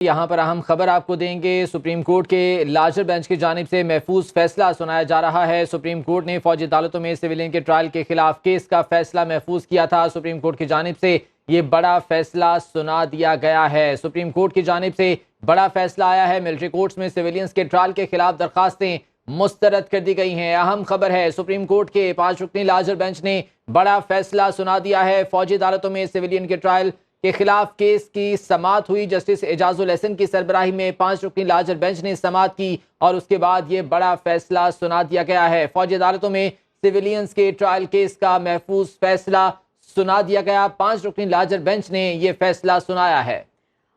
یہاں پر اہم خبر آپ کو دیں گے۔ سپریم کورٹ کے لارجر بینچ کی جانب سے محفوظ فیصلہ سنایا جا رہا ہے۔ سپریم کورٹ نے فوجی عدالتوں میں سویلین کے ٹرائل کے خلاف کیس کا فیصلہ محفوظ کیا تھا۔ سپریم کورٹ کی جانب سے یہ بڑا فیصلہ سنا دیا گیا ہے۔ سپریم کورٹ کی جانب سے بڑا فیصلہ آیا ہے۔ ملٹری کورٹس میں سویلینز کے ٹرائل کے خلاف درخواستیں مسترد کر دی گئی ہیں۔ اہم خبر ہے، سپریم کورٹ کے 5 رکنی لارجر بینچ نے بڑا فیصلہ سنا دیا ہے۔ فوجی عدالتوں میں سویلین کے ٹرائل کے خلاف کیس کی سماعت ہوئی۔ جسٹس اعجاز الحسن کی سربراہی میں 5 رکنی لارجر بینچ نے سماعت کی اور اس کے بعد یہ بڑا فیصلہ سنا دیا گیا ہے۔ فوجی عدالتوں میں سویلینز کے ٹرائل کیس کا محفوظ فیصلہ سنا دیا گیا۔ 5 رکنی لارجر بینچ نے یہ فیصلہ سنایا ہے۔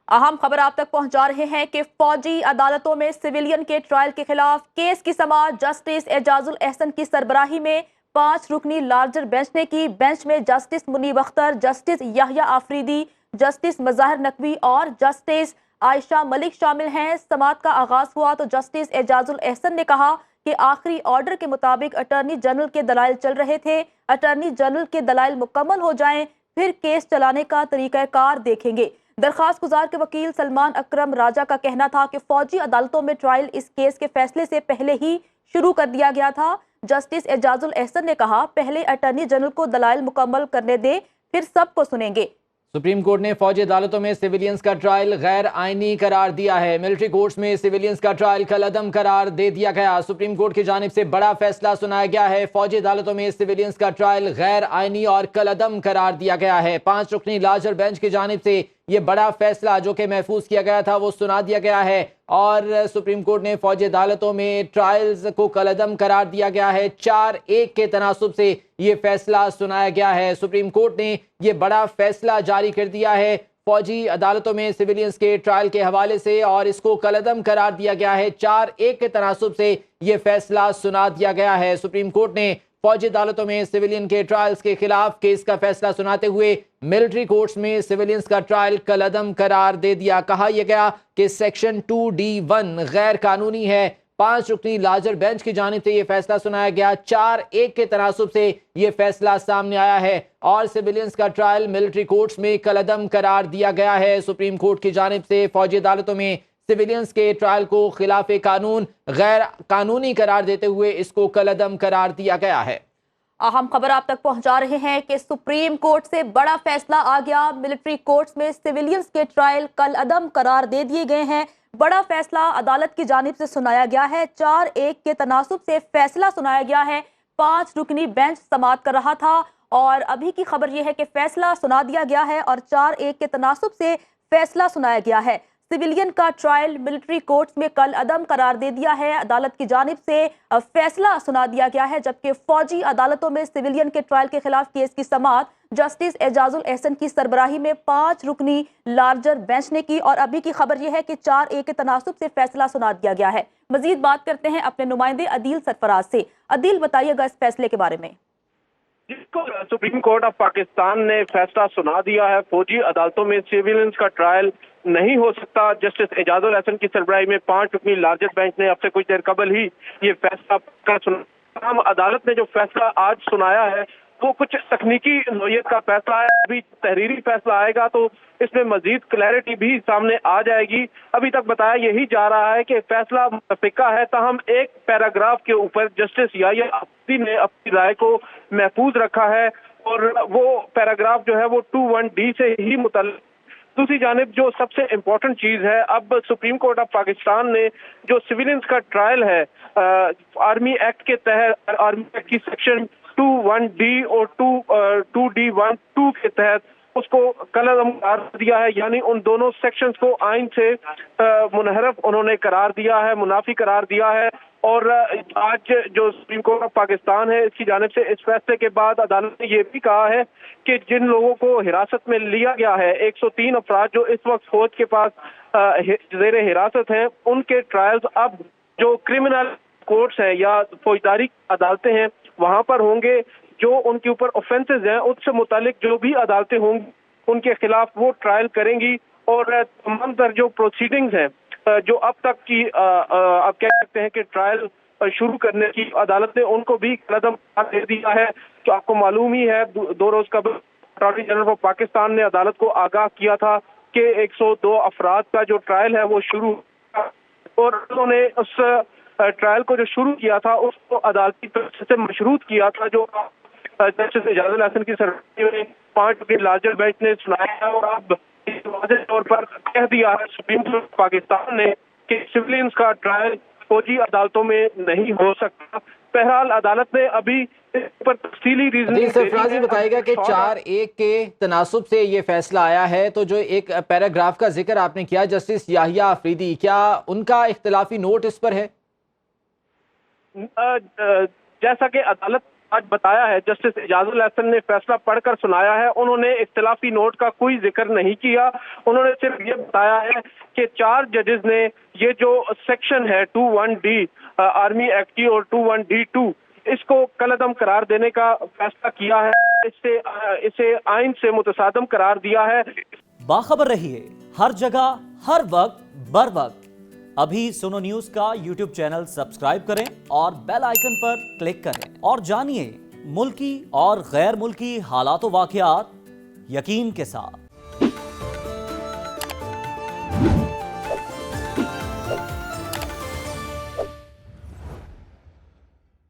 اہم خبر آپ تک پہنچا رہے ہیں کہ فوجی عدالتوں میں سویلین کے ٹرائل کے خلاف کیس کی سماعت جسٹس اعجاز الحسن کی سربراہی میں 5 رکنی لارجر بینچ نے کی۔ بینچ میں جسٹس منیب اختر، جسٹس یحییٰ آفریدی، جسٹس مظاہر نقوی اور جسٹس عائشہ ملک شامل ہیں۔ سماعت کا آغاز ہوا تو جسٹس اعجاز الحسن نے کہا کہ آخری آرڈر کے مطابق اٹارنی جنرل کے دلائل چل رہے تھے، اٹارنی جنرل کے دلائل مکمل ہو جائیں پھر کیس چلانے کا طریقہ کار دیکھیں گے۔ درخواست گزار کے وکیل سلمان اکرم راجہ کا کہنا تھا کہ فوجی عدالتوں میں ٹرائل اس کیس کے فیصلے سے پہلے ہی شروع کر دیا گیا تھا۔ جسٹس اعجاز الحسن نے کہا پہلے اٹارنی جنرل کو دلائل مکمل کرنے دیں پھر سب کو سنیں گے۔ سپریم کورٹ نے فوجی عدالتوں میں سویلینز کا ٹرائل غیر آئینی قرار دیا ہے۔ ملٹری کورٹس میں سویلینز کا ٹرائل کالعدم قرار دے دیا گیا۔ سپریم کورٹ کی جانب سے بڑا فیصلہ سنایا گیا ہے۔ فوجی عدالتوں میں سویلینز کا ٹرائل غیر آئینی اور کالعدم قرار دیا گیا ہے۔ 5 رکنی لارجر بینچ کی جانب سے یہ بڑا فیصلہ جو کہ محفوظ کیا گیا تھا وہ سنا دیا گیا ہے اور سپریم کورٹ نے فوجی عدالتوں میں ٹرائلز کو کالعدم قرار دیا گیا ہے۔ 4-1 کے تناسب سے یہ فیصلہ سنایا گیا ہے۔ سپریم کورٹ نے یہ بڑا فیصلہ جاری کر دیا ہے فوجی عدالتوں میں سویلینز کے ٹرائل کے حوالے سے اور اس کو کالعدم قرار دیا گیا ہے۔ 4-1 کے تناسب سے یہ فیصلہ سنا دیا گیا ہے۔ سپریم کورٹ نے فوجی عدالتوں میں سویلین کے ٹرائلز کے خلاف کیس کا فیصلہ سناتے ہوئے ملٹری کورٹس میں سویلینز کا ٹرائل کالعدم قرار دے دیا۔ کہا یہ گیا کہ سیکشن 2D1 غیر قانونی ہے۔ 5 رکنی لارجر بینچ کی جانب سے یہ فیصلہ سنایا گیا۔ 4-1 کے تناسب سے یہ فیصلہ سامنے آیا ہے اور سویلینز کا ٹرائل ملٹری کورٹس میں کالعدم قرار دیا گیا ہے۔ سپریم کورٹ کی جانب سے فوجی عدالتوں میں سویلینز کے ٹرائل کو خلاف قانون غیر قانونی قرار دیتے ہوئے اس کو کالعدم قرار دیا گیا ہے۔ اہم خبر آپ تک پہنچا رہے ہیں کہ سپریم کورٹ سے بڑا فیصلہ آ گیا۔ ملٹری کورٹس میں سویلینز کے ٹرائل کالعدم قرار دے دیے گئے ہیں۔ بڑا فیصلہ عدالت کی جانب سے سنایا گیا ہے۔ 4-1 کے تناسب سے فیصلہ سنایا گیا ہے۔ 5 رکنی بینچ سماعت کر رہا تھا اور ابھی کی خبر یہ ہے کہ فیصلہ سنا دیا گیا ہے اور 4-1 کے تناسب سے فیصلہ سنایا گیا ہے۔ سویلین کا ٹرائل ملٹری کورٹس میں کالعدم قرار دے دیا ہے۔ عدالت کی جانب سے فیصلہ سنا دیا گیا ہے جبکہ فوجی عدالتوں میں سویلین کے ٹرائل کے خلاف کیس کی سماعت جسٹس اعجاز الحسن کی سربراہی میں 5 رکنی لارجر بینچ نے کی اور ابھی کی خبر یہ ہے کہ 4-1 کے تناسب سے فیصلہ سنا دیا گیا ہے۔ مزید بات کرتے ہیں اپنے نمائندے عدیل سرفراز سے۔ عدیل بتائیے گا اس فیصلے کے بارے میں۔ جس کو سپریم کورٹ آف پاکستان نے فیصلہ سنا دیا ہے، فوجی عدالتوں میں سویلینز کا ٹرائل نہیں ہو سکتا۔ جسٹس اعجاز الحسن کی سربراہی میں 5 رکنی لارجر بینچ نے اب سے کچھ دیر قبل ہی یہ فیصلہ سنا۔ عدالت نے جو فیصلہ آج سنایا ہے وہ کچھ تکنیکی نوعیت کا فیصلہ ہے۔ ابھی تحریری فیصلہ آئے گا تو اس میں مزید کلیئرٹی بھی سامنے آ جائے گی۔ ابھی تک بتایا یہی جا رہا ہے کہ فیصلہ متفقہ ہے، تاہم ایک پیراگراف کے اوپر جسٹس یحییٰ آفریدی نے اپنی رائے کو محفوظ رکھا ہے اور وہ پیراگراف جو ہے وہ 2(1)D سے ہی متعلق۔ دوسری جانب جو سب سے امپورٹنٹ چیز ہے، اب سپریم کورٹ آف پاکستان نے جو سویلینز کا ٹرائل ہے آرمی ایکٹ کے تحت، آرمی ایکٹ کی سیکشن 2(1)D اور 2D(1)(2) کے تحت اس کو کالعدم قرار دیا ہے، یعنی ان دونوں سیکشنز کو آئین سے منحرف انہوں نے قرار دیا ہے، منافی قرار دیا ہے۔ اور آج جو سپریم کورٹ آف پاکستان ہے اس کی جانب سے اس فیصلے کے بعد عدالت نے یہ بھی کہا ہے کہ جن لوگوں کو حراست میں لیا گیا ہے، 103 افراد جو اس وقت فوج کے پاس زیر حراست ہیں، ان کے ٹرائلز اب جو کرمنل کورٹس ہیں یا فوجداری عدالتیں ہیں وہاں پر ہوں گے۔ جو ان کے اوپر اوفینسز ہیں اس سے متعلق جو بھی عدالتیں ہوں گی ان کے خلاف وہ ٹرائل کریں گی اور تمام تر جو پروسیڈنگز ہیں جو اب تک کی آپ کہہ سکتے ہیں کہ ٹرائل شروع کرنے کی عدالت نے ان کو بھی قدم دے دیا ہے۔ تو آپ کو معلوم ہی ہے 2 روز قبل اٹارنی جنرل آف پاکستان نے عدالت کو آگاہ کیا تھا کہ 102 افراد کا جو ٹرائل ہے وہ شروع اور انہوں نے اس ٹرائل کو جو شروع کیا تھا اس کو عدالتی طرف سے مشروط کیا تھا، جو جسٹس اعجاز الحسن کی سربراہی میں 5 وکیل لارجر بینچ نے سنایا ہے، اور اب واضح طور پر کہہ دیا ہے سپریم کورٹ پاکستان نے کہ سویلینز کا ٹرائل فوجی عدالتوں میں نہیں ہو سکتا۔ بہرحال عدالت نے ابھی اس پر تفصیلی ریزننگ سرفرازی بتائے گا کہ 4-1 کے تناسب سے یہ فیصلہ آیا ہے، تو جو ایک پیراگراف کا ذکر آپ نے کیا جسٹس یحییٰ آفریدی، کیا ان کا اختلافی نوٹ اس پر ہے؟ جیسا کہ عدالت آج بتایا ہے، جسٹس اعجاز الحسن نے فیصلہ پڑھ کر سنایا ہے، انہوں نے اختلافی نوٹ کا کوئی ذکر نہیں کیا، انہوں نے صرف یہ بتایا ہے کہ 4 ججز نے یہ جو سیکشن ہے 21D آرمی ایکٹ کی اور 21D2 اس کو کالعدم قرار دینے کا فیصلہ کیا ہے، اسے آئین سے متصادم قرار دیا ہے۔ باخبر رہیے ہر جگہ ہر وقت بر وقت۔ ابھی سنو نیوز کا یوٹیوب چینل سبسکرائب کریں اور بیل آئیکن پر کلک کریں اور جانیے ملکی اور غیر ملکی حالات و واقعات یقین کے ساتھ۔